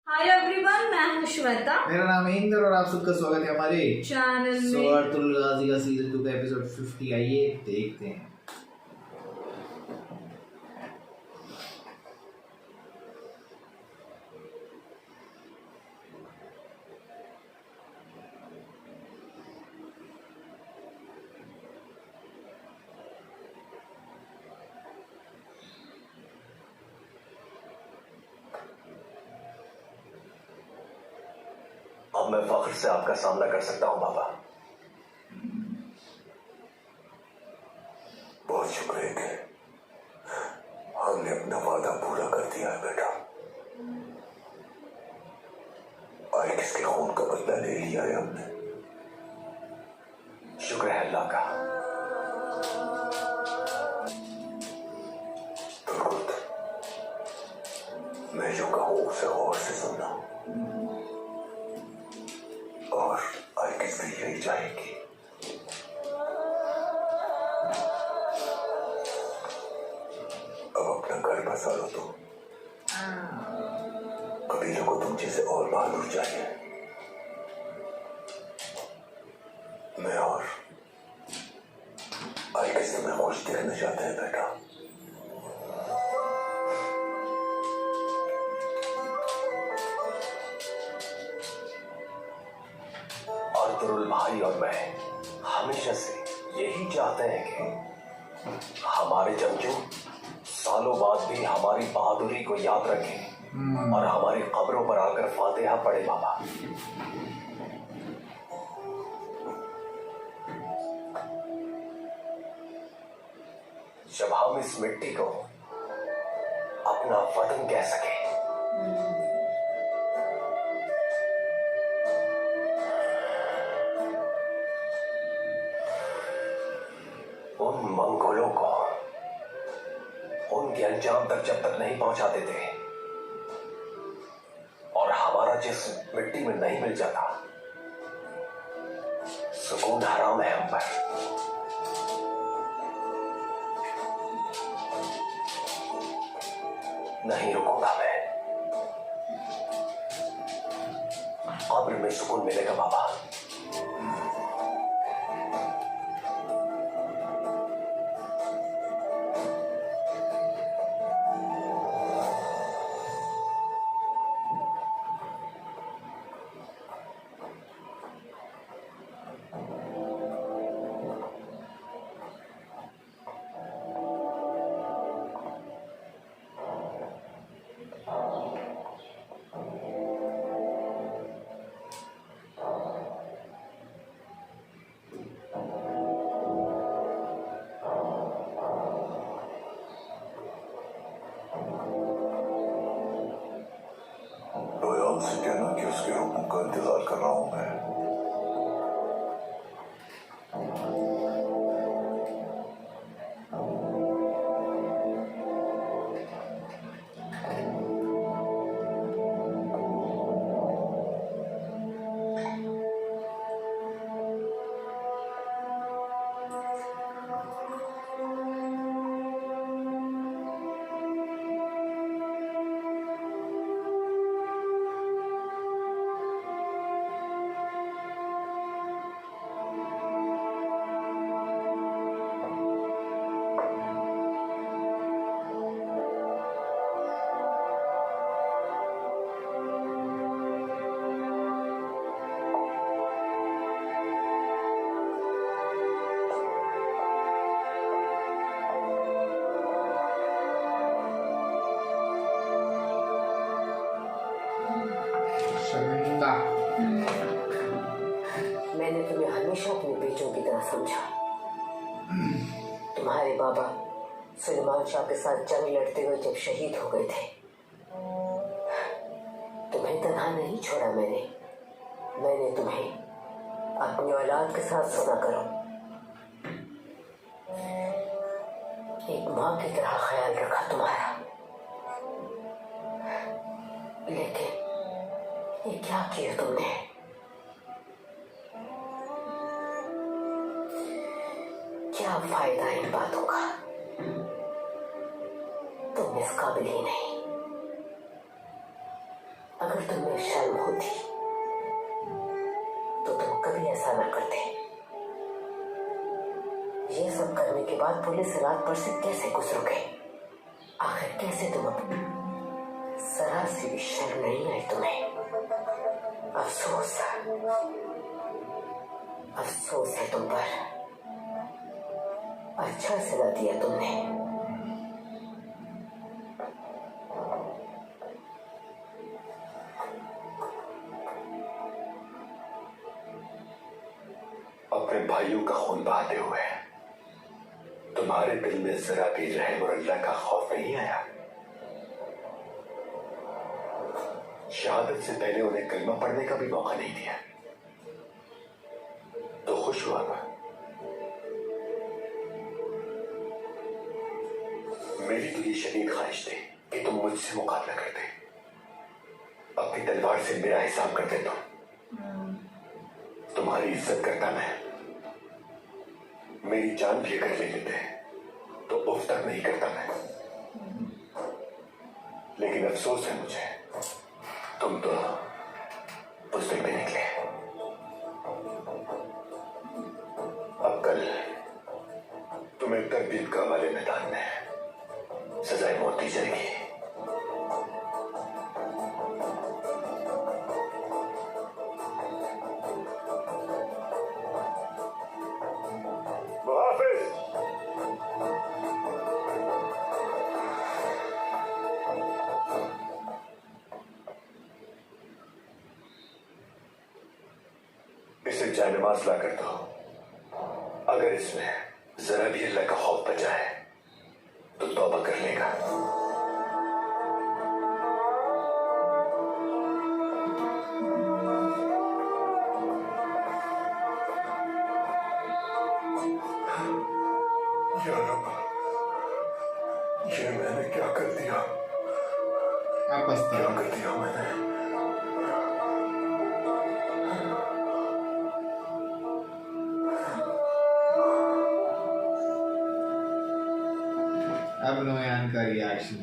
Hi everyone, मैं हूं श्वेता। मेरा नाम है इंदर और आप सबका स्वागत है हमारे चैनल में। सोअर्तुल गाजी का सीजन 2 का एपिसोड 50। आइए देखते हैं। अब मैं फख्र से आपका सामना कर सकता हूं बाबा। बहुत शुक्रिया कि हमने अपना वादा पूरा कर दिया है बेटा। और किसके खून का बदला ले लिया है हमने। शुक्र है अल्लाह का। दुर्गुत, मैं जो कहूं उसे गौर से सुनना। और आइकिस भी यही चाहेगी। अब अपना घर बसा लो तुम। कबीले को तुम जैसे और बहादुर चाहिए। मैं और आइकिस तुम्हें खुश देखना चाहते हैं बेटा। अर्तुल भाई और मैं हमेशा से यही चाहते हैं कि हमारे जंगजू सालों बाद भी हमारी बहादुरी को याद रखें और हमारी कब्रों पर आकर फातिहा पढ़े बाबा। जब हम इस मिट्टी को अपना वतन कह सके। उन मंगोलों को उनके अंजाम तक जब तक नहीं पहुंचा देते और हमारा जिस्म मिट्टी में नहीं मिल जाता, सुकून हराम है हम पर। नहीं रुकूंगा मैं। कब्र में सुकून मिलेगा बाबा। रोयाल से कहना कि उसके हुक्म का इंतजार कर रहा हूं मैं। शर्मिंदा। मैंने तुम्हें हमेशा अपने बेटों की तरह समझा। तुम्हारे बाबा सुलेमान शाह के साथ जंग लड़ते हुए जब शहीद हो गए थे, तुम्हें तन्हा नहीं छोड़ा मैंने तुम्हें अपनी औलाद के साथ सदा करो। एक माँ की तरह ख्याल रखा तुम्हारा। लेकिन ये क्या किया तुमने? क्या फायदा इन बातों का? तुम इस काबिल ही नहीं। अगर तुम्हें शर्म होती तो तुम कभी ऐसा ना करते। ये सब करने के बाद पुलिस रात पर से कैसे गुजरोगे? आखिर कैसे तुम अपनी जरा सी भी शर्म नहीं आई तुम्हें? अफसोस, अफसोस है तुम पर। अच्छा सिला दिया तुमने। अपने भाइयों का खून बहाते हुए तुम्हारे दिल में जरा भी रहम और अल्लाह का खौफ नहीं आया? शहादत से पहले उन्हें कलमा पढ़ने का भी मौका नहीं दिया तो खुश हुआ मैं। मेरी तो ये शदीद ख्वाहिश थी कि तुम मुझसे मुकाबला करते, अपनी तलवार से मेरा हिसाब करते। तुम्हारी इज्जत करता मैं, मेरी जान भी अगर ले लेते तो उफ तक नहीं करता मैं। लेकिन अफसोस है मुझे, तुम तो बुज़दिल पे निकले। अब कल तुम्हें तरबीयत वाले मैदान में सजाए मौत दी जाएगी। इसे जायनमाज ला कर दो। अगर इसमें जरा भी अल्लाह का खौफ बचा है तो तौबा कर लेगा। या रब, ये मैंने क्या कर दिया? क्या कर दिया मैंने? अब नोयान का रिएक्शन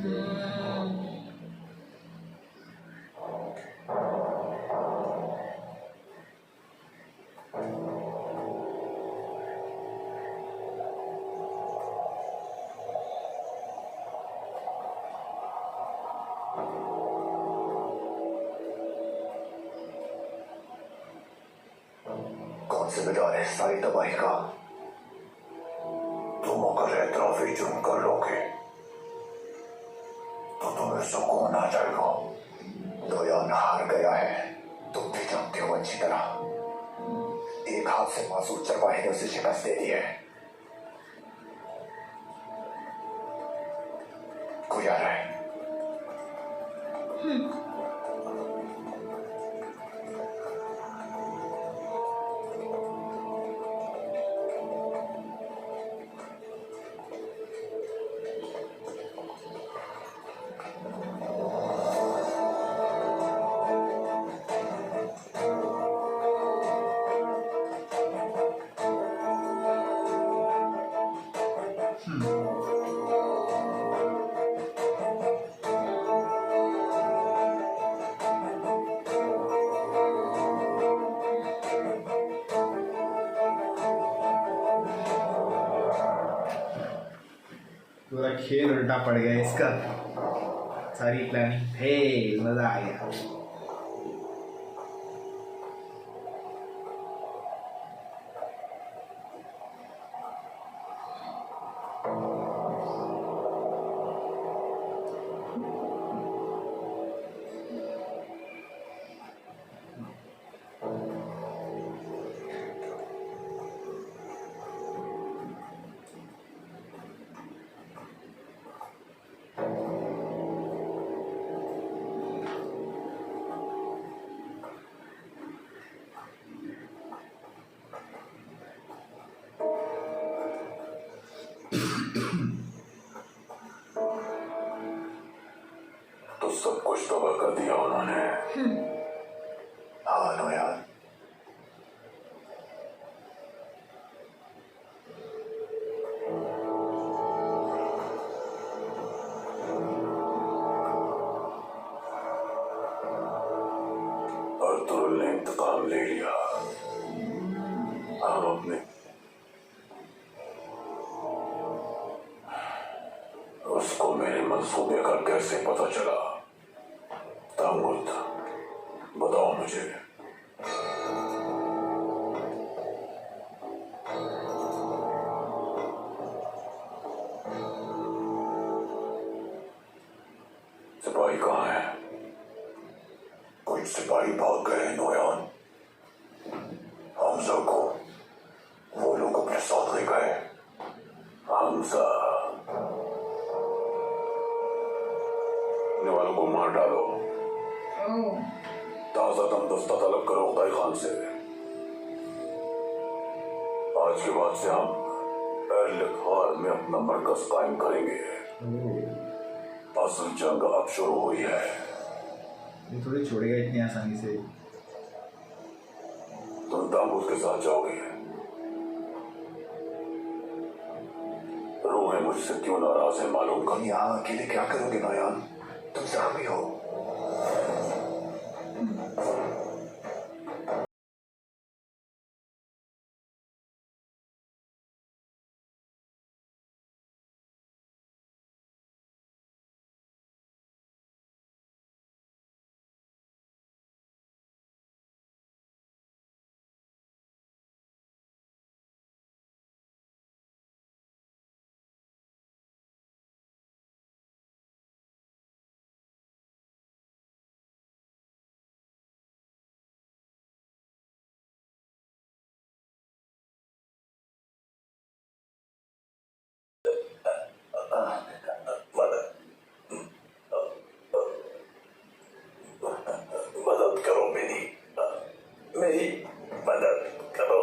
कौन जिम्मेदार है सारी तबाही का? तुम अगर एतराफी जुर्म कर लोगे तो तुम्हें सुकून आ जाएगा। नोयान हार गया है, तुम भी जानते हो अच्छी तरह। एक हाथ से मासूम चरवाहे ने उसे शिकस्त दे दी है। कोई आ रहा है। पूरा खेल उल्टा पड़ गया इसका। सारी प्लानिंग फेल, मजा आ गया। तो सब कुछ तबाह कर दिया उन्होंने। हाँ नोयान, तुरुल ने इंतकाम ले लिया। हम अपने उसको मेरे मंसूबे का कैसे पता चला? तामुत, बताओ मुझे। सिपाही कहाँ है? कुछ सिपाही भाग गए हैं नोयान। हमजा को वो लोग अपने साथ ले गए। हमजा ने वालों को मार डालो। ताजा दम दस्ता तलब करो खुदाई खान से। आज के बाद से हम एर्लिखार में अपना मरकज कायम करेंगे। असल जंग अब शुरू हुई है। ये थोड़ी छोड़ेगा इतनी आसानी से। तुम ताबूत के साथ जाओगे। रूहें मुझसे क्यों नाराज है मालूम कर। तुम यहाँ अकेले क्या करोगे नोयान? तुम जख्मी हो। मदद करो मेरी मदद करो।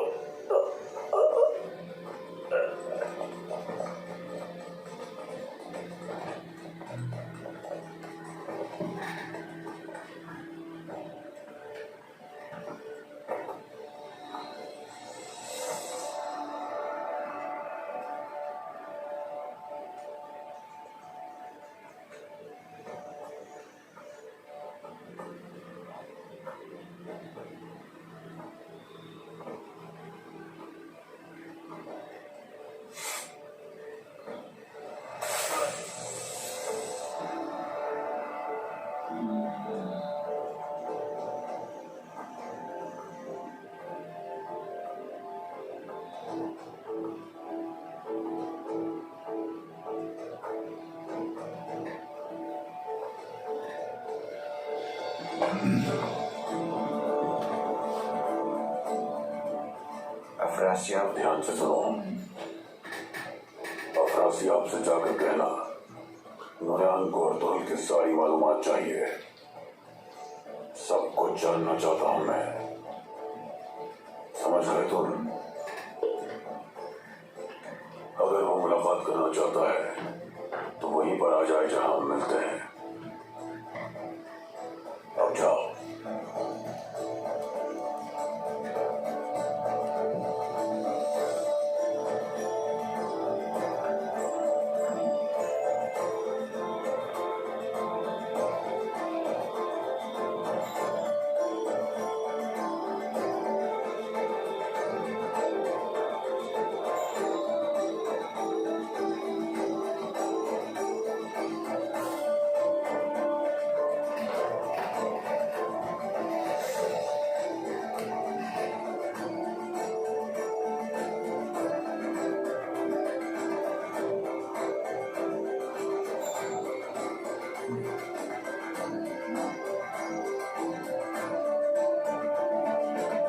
अफरासियाब, ध्यान से सुनो। अफरासियाब से जाकर कहना नोयान को और तुरुल की सारी मालूमात चाहिए। सब कुछ जानना चाहता हूं मैं। समझ गए तुम? अगर वो मुलाकात करना चाहता है तो वहीं पर आ जाए जहां हम मिलते हैं। अब जाओ।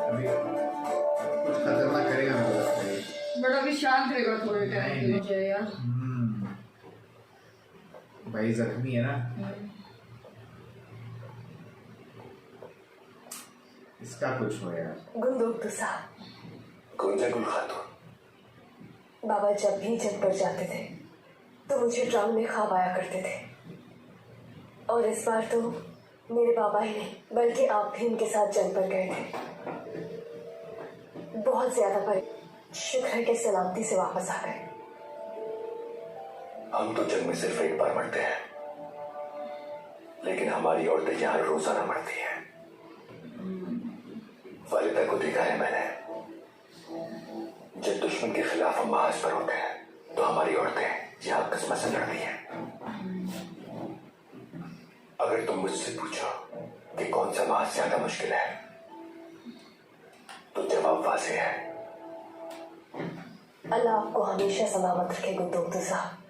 अभी कुछ खतरनाक करेगा मुझे लगता है। बड़ा भी शांत रहेगा थोड़े टाइम के लिए यार। भाई जख्मी है ना, इसका कुछ हो यार। गुंदोक तुसा, गुंजगुल खातून, बाबा जब भी जंग पर जाते थे तो मुझे ड्राम में ख्वाब आया करते थे। और इस बार तो मेरे बाबा ही नहीं बल्कि आप भी उनके साथ जंग पर गए थे। बहुत ज्यादा पर शुक्र है कि सलामती से वापस आ गए। हम तो जंग में सिर्फ एक बार मरते हैं, लेकिन हमारी औरतें यहाँ रोजाना मरती हैं। पिता को देखा है मैंने। जब दुश्मन के खिलाफ हम महाज पर होते हैं तो हमारी औरतें यहाँ किस्मत से लड़ती हैं। अगर तुम मुझसे पूछो कि कौन सा महाज ज्यादा मुश्किल है तो जवाब वाज़ेह है। अल्लाह आपको हमेशा सलामत रखे गुद्दोक्तू साहब।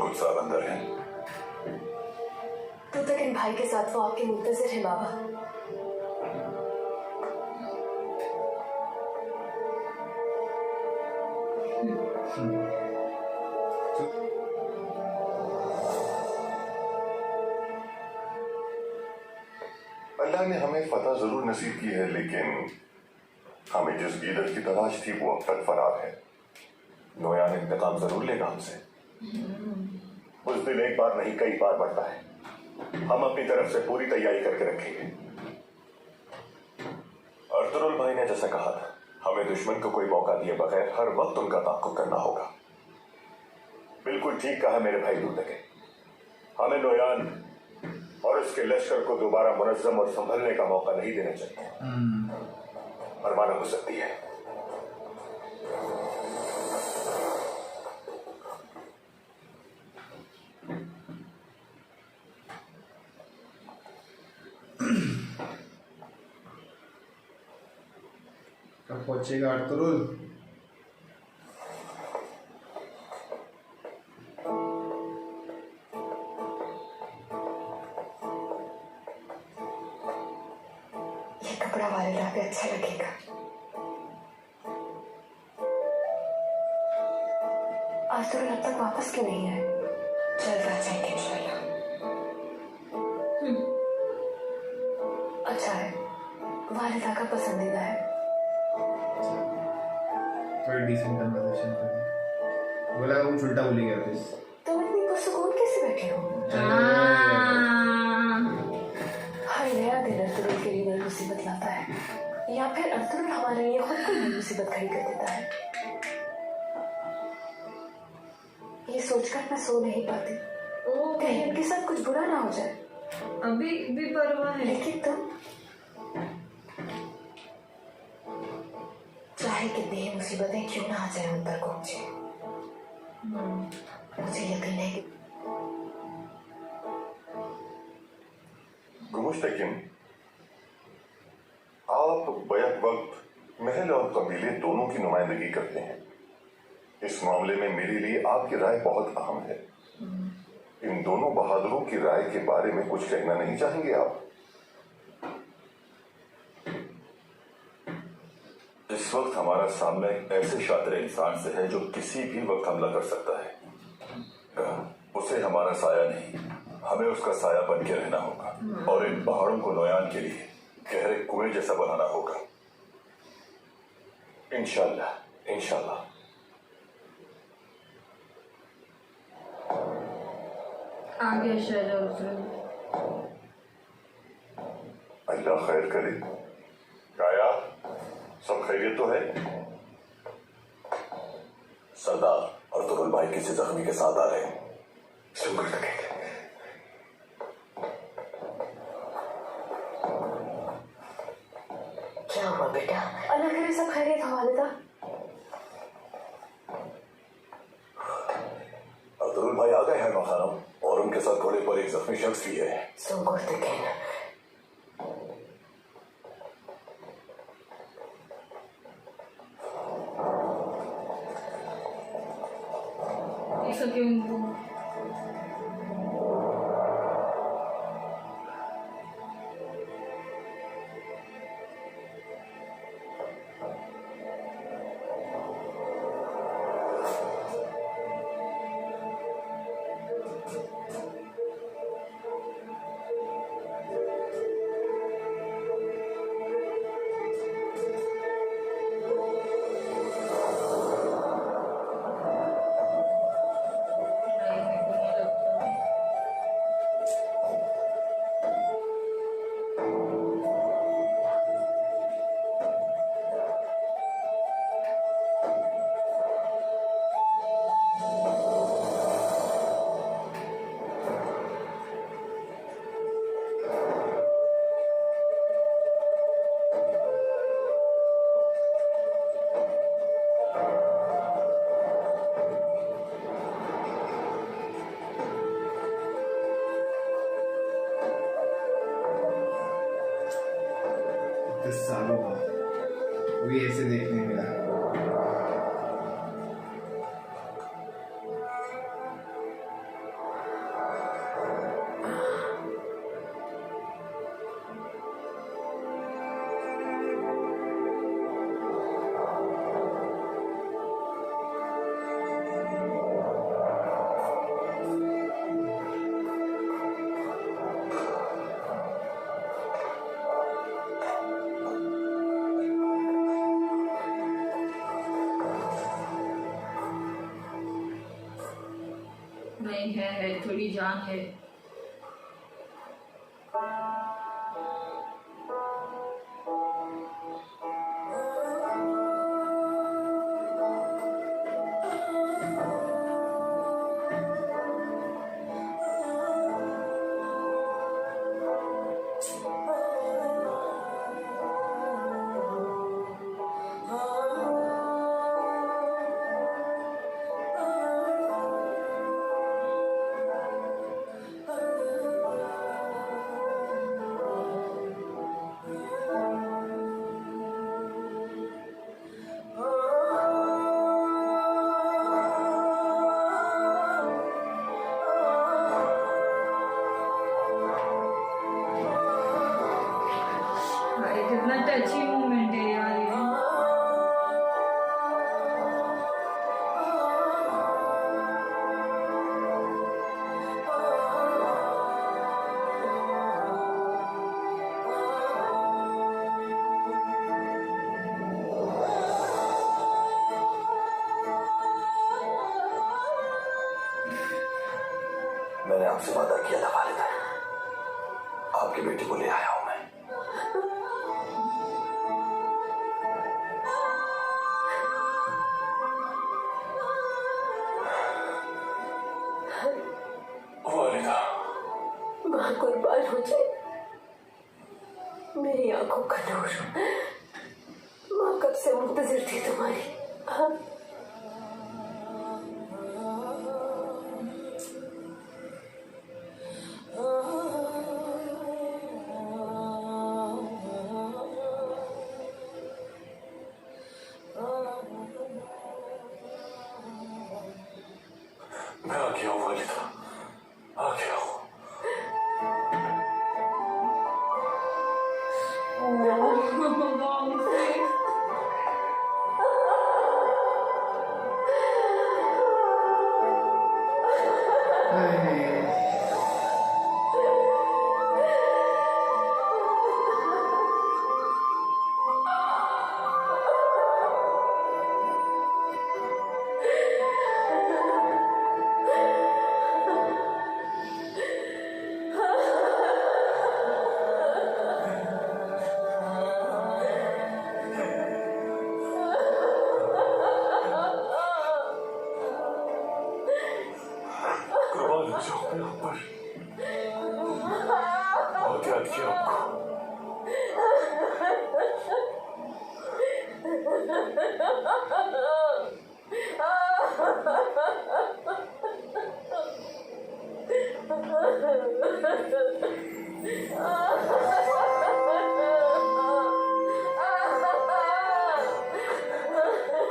कुछ साल अंदर है। तो तक इन भाई के साथ वो आपके मुंतजिर है बाबा। अल्लाह ने हमें फतह जरूर नसीब की है, लेकिन हमें जिस गीदड़ की तलाश थी वो अब तक फरार है। नोयान इंतकाम जरूर लेगा हमसे। उस दिन एक बार नहीं कई बार बढ़ता है। हम अपनी तरफ से पूरी तैयारी करके रखेंगे। अर्तुरुल भाई ने जैसा कहा था, हमें दुश्मन को कोई मौका दिए बगैर हर वक्त उनका ताक़ुब करना होगा। बिल्कुल ठीक कहा मेरे भाई दूतके। हमें नोयान और उसके लश्कर को दोबारा मुनज़्ज़म और संभलने का मौका नहीं देना चाहिए। फरमाना हो सकती है। कब पहुंचेगा अर्तुरुल? ये कपड़ा वालिदा पे अच्छा लगेगा। अर्तुरुल अब तक वापस क्यों नहीं आए? जल्द आ जाएंगे इंशाल्लाह। अच्छा है, वालिदा का पसंदीदा है। थोड़ी डिसेंट कन्वर्सेशन करें। बोला कुछ उल्टा बोली गया बस। तुम इतनी पुरसुकून कैसे बैठे हो? हर नया दिन अर्तुरुल के लिए नई मुसीबत लाता है, या फिर अर्तुरुल हमारे लिए खुद को नई मुसीबत खड़ी कर देता है। ये सोचकर मैं सो नहीं पाती। कहीं उनके साथ कुछ बुरा ना हो जाए। अभी भी परवाह है। लेकिन तुम चाहे कितनी ही मुसीबतें क्यों ना आ जाए उन पर पहुंचे, मुझे यकीन है कि गुमुश्तकिन, आप बैक वक्त महल और कबीले दोनों की नुमाइंदगी करते हैं। इस मामले में मेरे लिए आपकी राय बहुत अहम है। इन दोनों बहादुरों की राय के बारे में कुछ कहना नहीं चाहेंगे आप? इस वक्त हमारा सामना एक ऐसे शातिर इंसान से है जो किसी भी वक्त हमला कर सकता है। उसे हमारा साया नहीं, हमें उसका साया बन के रहना होगा और इन पहाड़ों को नोयान के लिए गहरे कुएं जैसा बनाना होगा। इंशाल्लाह इंशाल्लाह। आगे शहर अल्लाह खैर करे। काया, सब खैरियत तो है? सरदार, अर्तुरुल भाई किसी जख्मी के साथ आ रहे हैं। शुक्र लगेगा। क्या हुआ बेटा? अल्लाह करे सब खैरियत हो वालिदा। अर्तुरुल भाई आ गए हैं खानम, और उनके साथ घोड़े पर एक जख्मी शख्स भी है। ऐसा क्यों? भी ऐसे देखने मिला। नहीं है, थोड़ी जान है। भाई कितना टची मोमेंट है यार ये। मैंने आपसे वादा किया था वालिदा, आपकी बेटी को ले आया हूं मैं। वालिदा, माँ कुर्बान हो जाए, मेरी आंखों का नूर। माँ कब से मुंतजिर थी तुम्हारी। हाँ? मैं आ गया हूं वालिदा, आ गया हूं। कुर्बान हो जाओ मेरे ऊपर, बहुत याद किया आपको।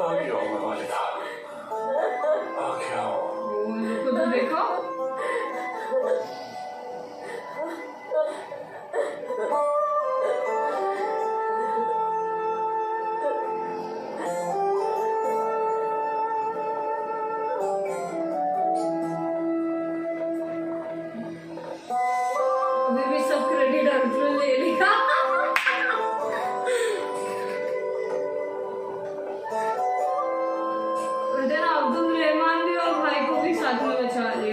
आ गया हूं मैं वालिदा, आ गया हूं। खुद देखो। अभी भी सब क्रेडिट अर्जुन ले लिया। उधर अब्दुल रहमान भी और भाई को भी साथ में बचा लिया।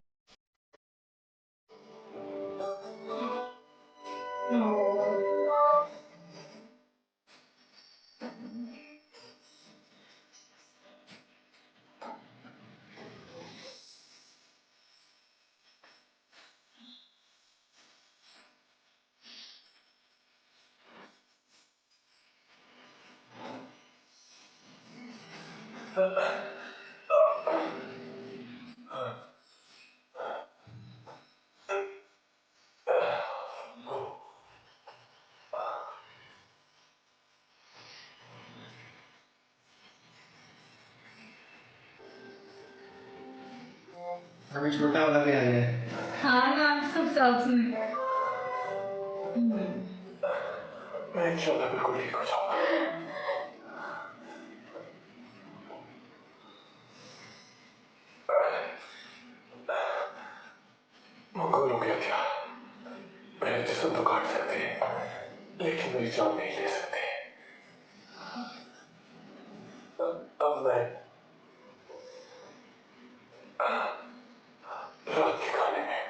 अभी छोटा वाला भी आ गया। हाँ ना, सब साथ में। मैं इंशाल्लाह बिल्कुल ठीक हो जाऊंगा। मंगोल हो गया था। मेरे जिस्म तो काट सकते हैं, लेकिन मेरी जान नहीं ले सकते। अब मैं रात के खाने में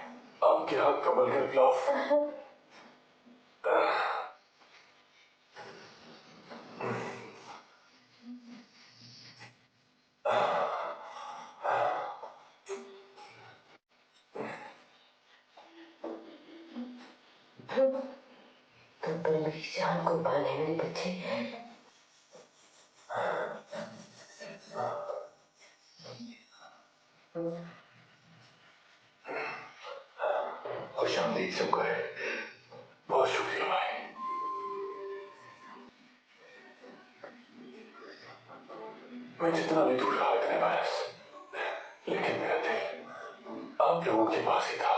आपके हाथ का बर्गर पुलाव। तुम पर मेरी जान को पाने मेरे बच्चे। खुश आमदीद शुक्र है। बहुत शुक्रिया भाई। मैं जितना भी दूर रहा इतने बरस, लेकिन मेरा दिल आप लोगों के पास ही था।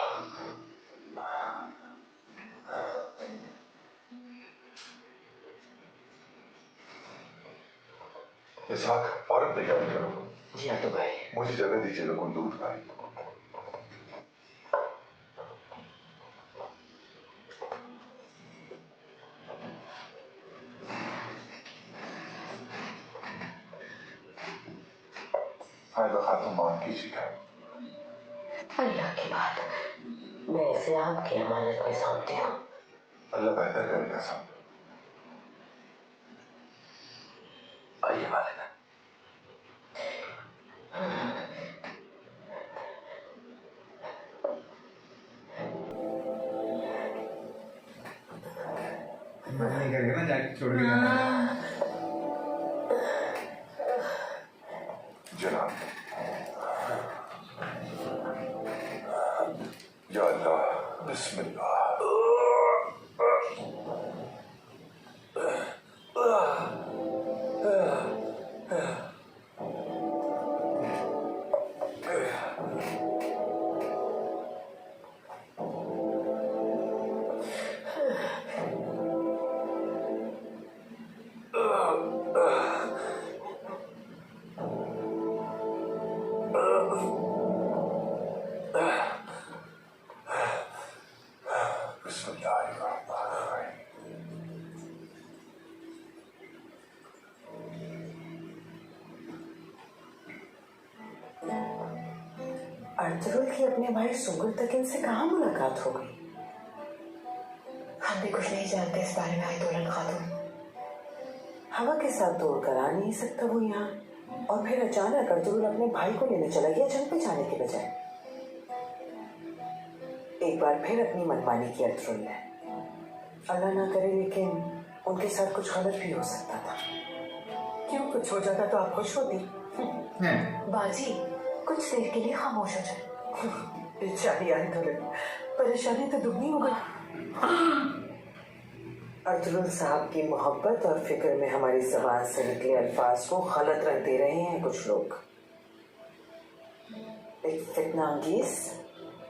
इसहाक, औरत तैयार करो। जी हाँ तो भाई। मुझे जगह दीजिए, लोगों दूर भाई। हायदा खातून माफ कीजिएगा। अल्लाह की बात, मैं इसे आपकी अमानत में सौंपती हूँ। अल्लाह बेहतर करेगा सब। आइए वालिदा। मन नहीं करेगा ना जाके छोड़ के जाना। जनाब, या अल्लाह, बिस्मिल्लाह। अर्तुगरुल की अपने भाई सुंगुर तकिन से कहाँ मुलाकात हो गई? हम भी कुछ नहीं जानते इस बारे में आयतुल्लाह खातून। हवा के साथ तोड़कर आ नहीं सकता वो यहाँ, और फिर अचानक अर्तुगरुल अपने भाई को लेने चला गया जंग पे जाने के बजाय। एक बार फिर अपनी मनमानी की अर्तुगरुल ने। अल्लाह ना करे, लेकिन उनके साथ कुछ गलत भी हो सकता था। क्यों, कुछ हो जाता तो आप खुश होती? बाजी, कुछ देर के लिए खामोश हो जाए। बेचारी अर्तुगरुल, परेशानी तो दुगनी हो गई। अर्तुगरुल साहब की मोहब्बत और फिक्र में हमारी जबान से निकले अल्फाज को गलत रंग दे रहे हैं कुछ लोग। एक फितना अंगेज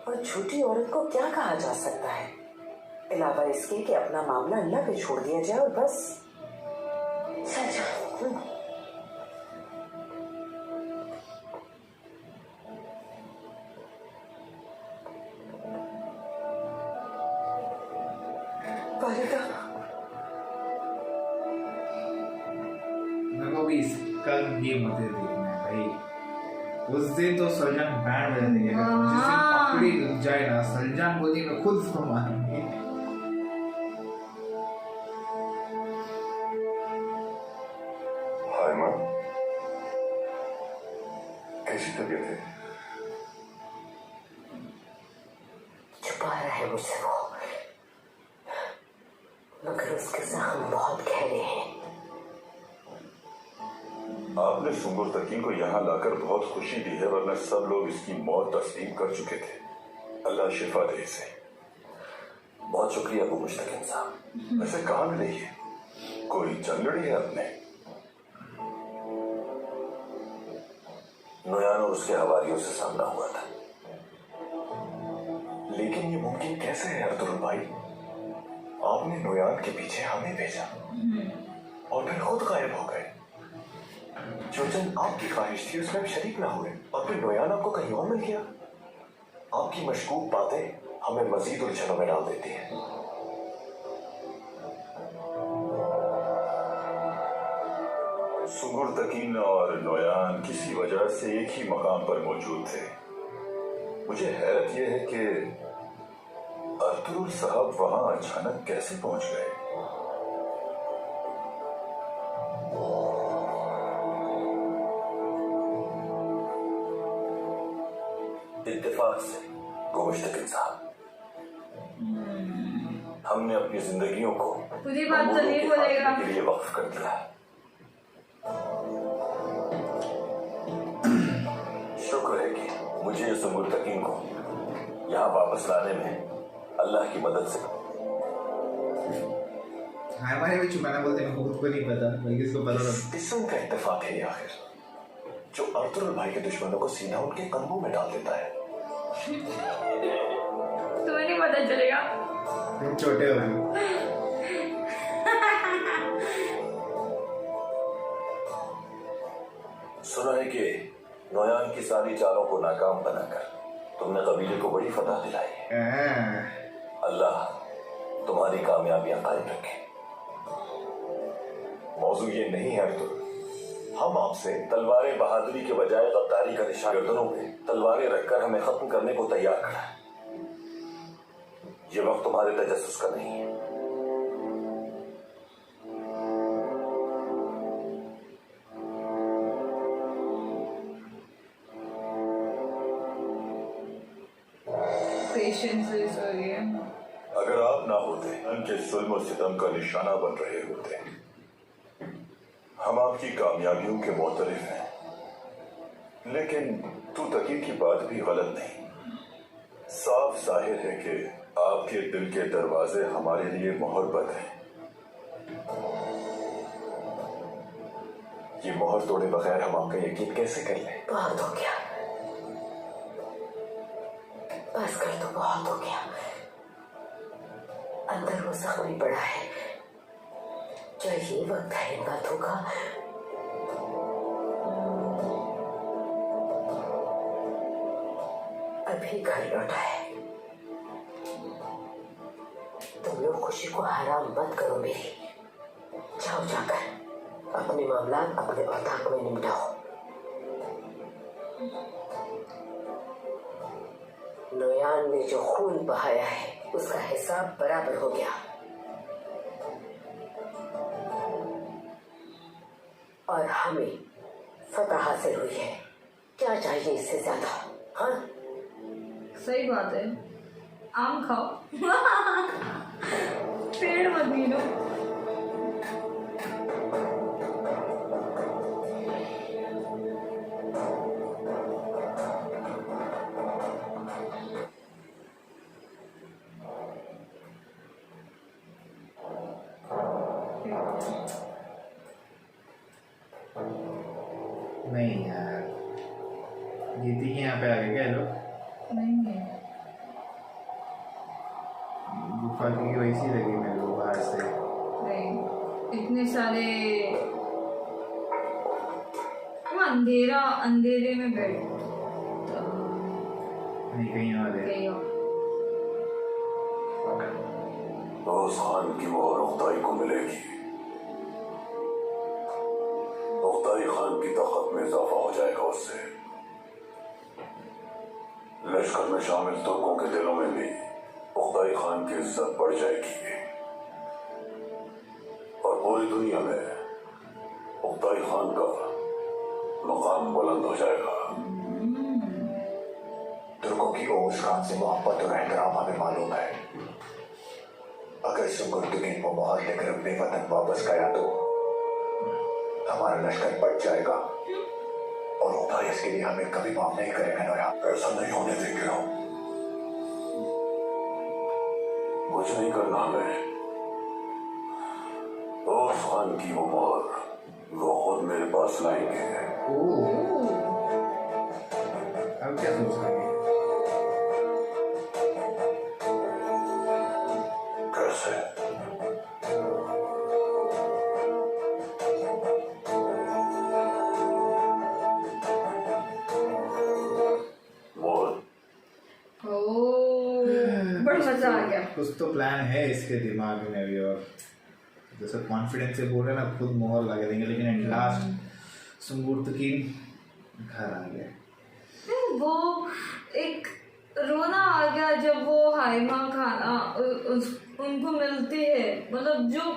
और झूठी औरत को क्या कहा जा सकता है, इलावा इसके कि अपना मामला अल्लाह पे छोड़ दिया जाए और बस। मेरे को भी इसका ये मजे देखना है भाई। उस दिन तो सलजान बैंड बजा देंगे, जिस दिन पकड़ी लग जाए ना सलजान बोली मैं खुद उसको मारूंगी। हाय माँ, कैसी तबीयत है? छुपा रहा है मुझसे वो, मगर उसके जख्म बहुत गहरे हैं। आपने सुंगुर तकीन को यहाँ लाकर बहुत खुशी दी है, वरना सब लोग इसकी मौत तस्लीम कर चुके थे। अल्लाह शिफा दे इसे। बहुत शुक्रिया अबू मुश्तकिन साहब। वैसे कहाँ मिले ये? कोई जंग लड़ी है आपने? नोयान और उसके हवारियों से सामना हुआ था। लेकिन ये मुमकिन कैसे है अर्तुगरुल भाई? आपने नोयान के पीछे हमें भेजा और फिर खुद गायब हो गए। जो चंद आपकी ख्वाहिश थी उसमें आप शरीक ना हुए और फिर नोयान आपको कहीं और मिल गया। आपकी मशकूक बातें हमें मजीद उलझनों में डाल देती हैं। सुंगुर तकीन और नोयान किसी वजह से एक ही मकाम पर मौजूद थे। मुझे हैरत यह है कि अर्तुगरुल साहब वहां अचानक कैसे पहुंच गए। इत्तेफाक से गोमुश्तकिन साहब, हमने अपनी जिंदगियों को पूरी बात तो नहीं अमूलों के बोलेगा। खात्मे के लिए वक्फ कर दिया है। शुक्र है कि मुझे सुंगुर तकीन को यहाँ वापस लाने में अल्लाह की मदद से हमारे भी चुमाना बोलते हैं, खुद को नहीं पता बल्कि इसको पता था। किस्म का इत्तेफाक है ये आखिर, जो अर्तुगरुल भाई के दुश्मनों को सीधा उनके कदमों में डाल देता है। तुम्हें नहीं पता चलेगा। तुम छोटे हो गए। सुना है कि नोयान की सारी चालों को नाकाम बनाकर तुमने कबीले को बड़ी फतह दिलाई है। अल्लाह तुम्हारी कामयाबियां कायम रखे। मौजू ये नहीं है अर्तुगरुल, हम आपसे तलवारें बहादुरी के बजाय गद्दारी का निशान, गर्दनों पे तलवारें रखकर हमें खत्म करने को तैयार खड़ा है। ये वक्त तुम्हारे तजस्सुस का नहीं है। पेशेंस इज अगर आप ना होते, उनके जुल्म और सितम का निशाना बन रहे होते। हम आपकी कामयाबियों के मोतरिफ हैं, लेकिन तू तकी की बात भी गलत नहीं। साफ जाहिर है कि आपके दिल के दरवाजे हमारे लिए मोहब्बत हैं। ये मोहर तोड़े बगैर हम आपका यकीन कैसे कर लें? बहुत हो गया, बस कर तो बहुत हो गया। अंदर वो जख्मी पड़ा है। क्या ये वक्त है इन बातों का? अभी घर लौटा है। तुम लोग खुशी को हराम मत करो मेरी। जाओ जाकर अपने मामला अपने औताक में निपटाओ। नोयान ने जो खून बहाया है उसका हिसाब बराबर हो गया, और हमें फतह हासिल हुई है। क्या चाहिए इससे ज्यादा? हाँ, सही बात है। आम खाओ। पेड़ मत गिनो। नहीं यार, जीती के यहाँ पे आ गए क्या ये लोग? नहीं है। गुफा की वैसी लगी मेरे को बाहर से। नहीं, इतने सारे वो अंधेरा, अंधेरे में बैठ नहीं कहीं और है। गई हो। रोज खान की मोहर उख्ताई को मिलेगी। उख्ताई खान की ताकत में इजाफा हो जाएगा उससे। लश्कर में शामिल तुर्कों के दिलों में भी उख्ताई खान की इज्जत बढ़ जाएगी और पूरी दुनिया में उख्ताई खान का मकाम बुलंद हो जाएगा। तुर्कों की ओस खान से मोहब्बत और एहतराम हमें मालूम है। अगर सुंगुरतुकीन को मोहर लेकर अपने वतन वापस गया तो हमारा लश्कर बढ़ जाएगा और उख्ताई इसके लिए हमें कभी माफ नहीं करेगा। नोयान, ऐसा नहीं होने देंगे हम। कुछ नहीं करना हमें। ओस खान की वो मोहर वो खुद मेरे पास लाएंगे। अब क्या सोच रहे हैं? मजा आ गया। कुछ तो प्लान है इसके दिमाग में भी, और जैसे कॉन्फिडेंस से बोल रहे ना खुद मोहर लगा देंगे, लेकिन एट लास्ट सुंगुर की घर आ गए। वो एक रोना आ गया जब वो हाइमा खाना उनको मिलती है, मतलब जो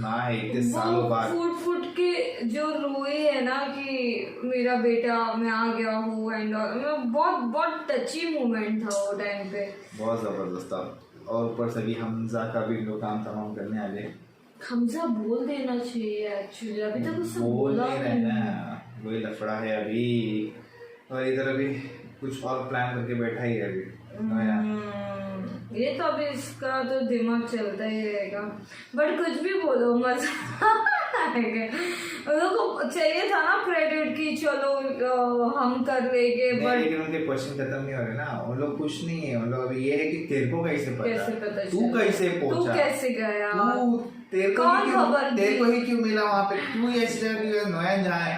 ना है इतने सालों बाद फूट फूट के जो रोई है ना कि मेरा बेटा मैं आ गया हूँ एंड बहुत बहुत टची मोमेंट था वो टाइम पे, बहुत जबरदस्त था। और ऊपर से भी हमजा का भी लोग काम तमाम करने आ गए। हमजा बोल देना चाहिए एक्चुअली, अभी तक उससे बोल बोला नहीं रहे ना, वही लफड़ा है अभी। और इधर अभी कुछ और प्लान करके बैठा ही है अभी नया। ये तो अभी इसका तो दिमाग चलता ही रहेगा, बट कुछ भी बोलो मजा आएगा। उन लोगों को चाहिए था ना क्रेडिट की चलो हम कर लेंगे, नहीं, बट लेकिन उनके क्वेश्चन खत्म नहीं हो रहे ना, उन लोग कुछ नहीं है। उन लोग अभी ये है कि तेरे को कैसे कैसे पता, पता तू कैसे तू पहुंचा, कैसे गया, तू तेरे को कौन ही क्यों, खबर दी? तेरे को ही क्यों मिला वहाँ पे, तू ऐसे जगह नया जहाँ है।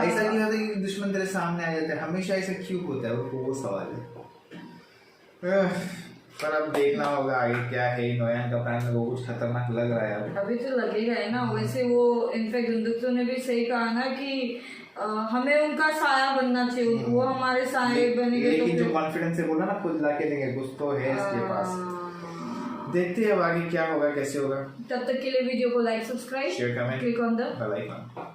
ऐसा नहीं होता कि दुश्मन तेरे सामने आ जाते हैं, हमेशा ऐसा क्यों होता है, वो सवाल है। पर अब देखना होगा आगे क्या है। नोयान का प्लान में वो कुछ खतरनाक लग रहा है अभी तो लगेगा है ना। वैसे वो इनफैक्ट दुंदुक्तु ने भी सही कहा ना कि हमें उनका साया बनना चाहिए, वो हमारे साये बनेंगे तो लेकिन जो फिर कॉन्फिडेंस से बोला ना खुद ला के देंगे, कुछ तो है इसके पास। देखते हैं अब आगे क्या होगा कैसे होगा। तब तक के लिए वीडियो को like subscribe share comment click on the bell icon.